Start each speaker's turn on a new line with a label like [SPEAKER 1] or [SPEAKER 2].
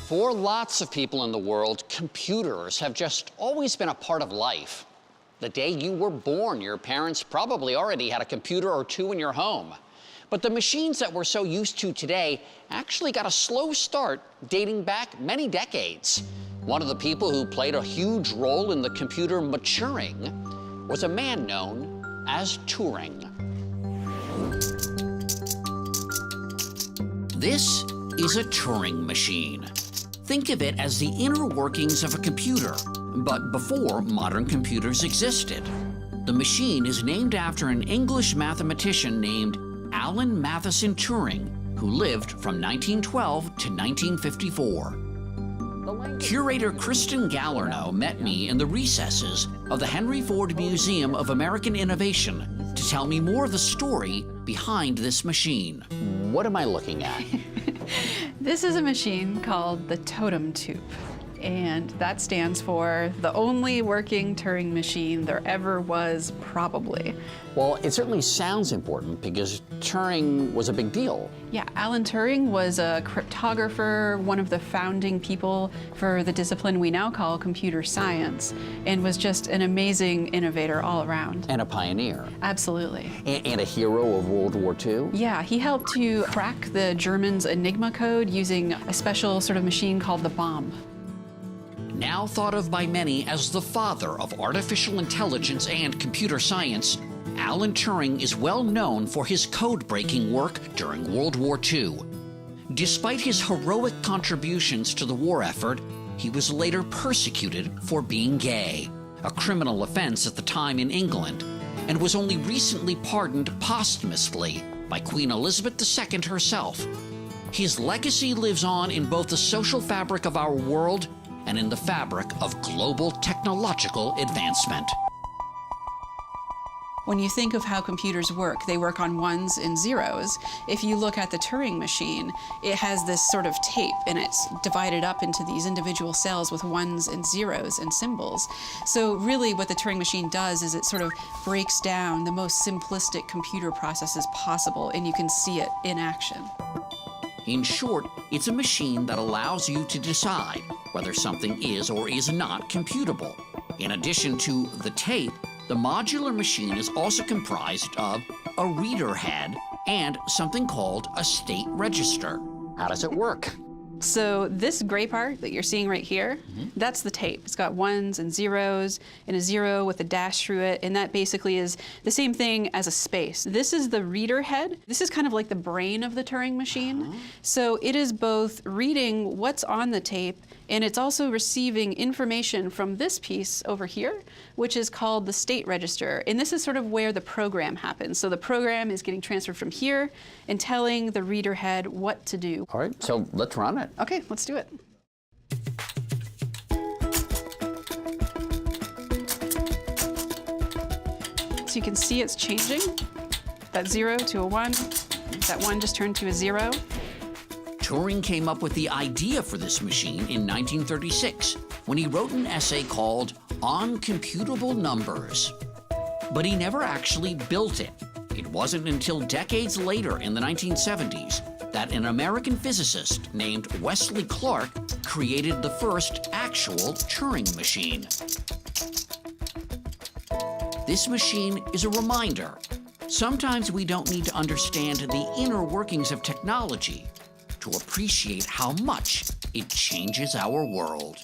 [SPEAKER 1] For lots of people in the world, computers have just always been a part of life. The day you were born, your parents probably already had a computer or two in your home. But the machines that we're so used to today actually got a slow start dating back many decades. One of the people who played a huge role in the computer maturing was a man known as Turing. This is a Turing machine. Think of it as the inner workings of a computer, but before modern computers existed. The machine is named after an English mathematician named Alan Matheson Turing, who lived from 1912 to 1954. Curator Kristen Galerno met me in the recesses of the Henry Ford Museum of American Innovation to tell me more of the story behind this machine. What am I looking at?
[SPEAKER 2] This is a machine called the Totem Tube, and that stands for the only working Turing machine there ever was, probably.
[SPEAKER 1] Well, it certainly sounds important because Turing was a big deal.
[SPEAKER 2] Yeah, Alan Turing was a cryptographer, one of the founding people for the discipline we now call computer science, and was just an amazing innovator all around.
[SPEAKER 1] And a pioneer.
[SPEAKER 2] Absolutely.
[SPEAKER 1] And a hero of World War II.
[SPEAKER 2] Yeah, he helped to crack the Germans' Enigma code using a special sort of machine called the bomb.
[SPEAKER 1] Now thought of by many as the father of artificial intelligence and computer science, Alan Turing is well known for his code-breaking work during World War II. Despite his heroic contributions to the war effort, he was later persecuted for being gay, a criminal offense at the time in England, and was only recently pardoned posthumously by Queen Elizabeth II herself. His legacy lives on in both the social fabric of our world and in the fabric of global technological advancement.
[SPEAKER 2] When you think of how computers work, they work on ones and zeros. If you look at the Turing machine, it has this sort of tape, and it's divided up into these individual cells with ones and zeros and symbols. So really what the Turing machine does is it sort of breaks down the most simplistic computer processes possible, and you can see it in action.
[SPEAKER 1] In short, it's a machine that allows you to decide whether something is or is not computable. In addition to the tape, the modular machine is also comprised of a reader head and something called a state register. How does it work?
[SPEAKER 2] So this gray part that you're seeing right here, that's the tape. It's got ones and zeros and a zero with a dash through it, and that basically is the same thing as a space. This is the reader head. This is kind of like the brain of the Turing machine. So it is both reading what's on the tape, and it's also receiving information from this piece over here, which is called the state register. And this is sort of where the program happens. So the program is getting transferred from here and telling the reader head what to do.
[SPEAKER 1] All right, so let's run it.
[SPEAKER 2] Okay, let's do it. So you can see it's changing. That 0 to a 1, that 1 just turned to a 0.
[SPEAKER 1] Turing came up with the idea for this machine in 1936 when he wrote an essay called On Computable Numbers. But he never actually built it. It wasn't until decades later in the 1970s that an American physicist named Wesley Clark created the first actual Turing machine. This machine is a reminder. Sometimes we don't need to understand the inner workings of technology to appreciate how much it changes our world.